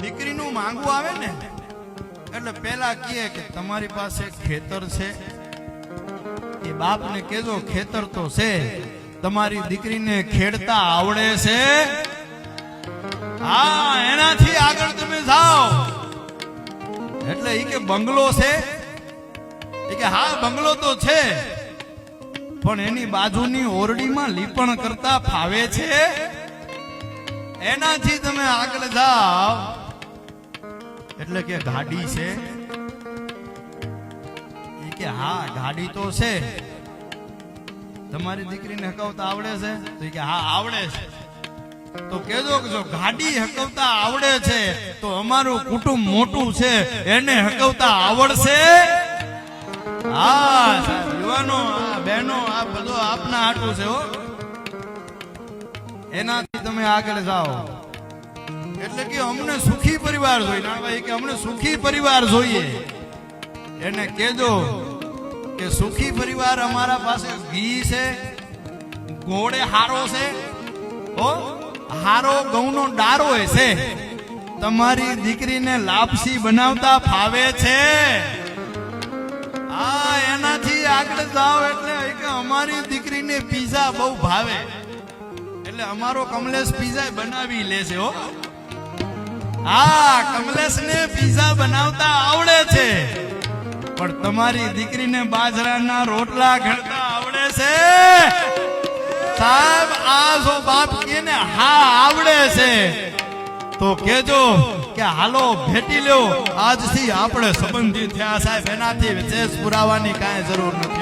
દીકરીનું માંગવું આવે ને એટલે પેલા કહે કે તમારી પાસે ખેતર છે? એ બાપને કહેજો ખેતર તો છે, તમારી દીકરીને ખેડતા આવડે છે? હા, એનાથી આગળ તમે જાઓ. એટલે એ કે બંગલો છે? એ કે હા બંગલો તો છે, પણ એની બાજુની ઓરડીમાં લીપણ કરતા ફાવે છે? એનાથી તમે આગળ જાઓ. એટલે કે ગાડી છે? એ કે હા ગાડી તો છે, તમારી દીકરીને હકાવતા આવડે છે? તો એ કે હા આવડે છે. તો કેજો કે જો ગાડી હકવતા આવડે છે તો અમારું કુટુંબ મોટું છે, એને હકવતા આવડશે? હા યુવાનો, આ બહેનો, આ બધો આપના હાટું છે હો. એનાથી તમે આગળ જાઓ. એટલે કે અમને સુખી પરિવાર જોઈએ. નાણાભાઈ કે અમને સુખી પરિવાર જોઈએ. એને કહેજો કે સુખી પરિવાર અમારા પાસે ઘી છે, ઘોડે હારો છે, હો હારો ઘઉંનો ડારો છે. તમારી દીકરીને લાપસી બનાવતા ફાવે છે? હા, એનાથી આગળ જાઓ. એટલે કે અમારી દીકરીને પીઝા બહુ ભાવે, એટલે અમારો કમલેશ પીઝા બનાવી લેશે હો. હા, કમલેશને પીઝા બનાવતા આવડે છે, પણ તમારી દીકરીને બાજરાના રોટલા ઘડતા આવડે છે? સાહેબ, આ જો બાપ કે ને હા આવડે છે તો કેજો કે હાલો ભેટી લ્યો, આજથી આપણે સંબંધી થયા. સાહેબ, એનાથી વિશેષ પુરાવાની કાંઈ જરૂર નથી.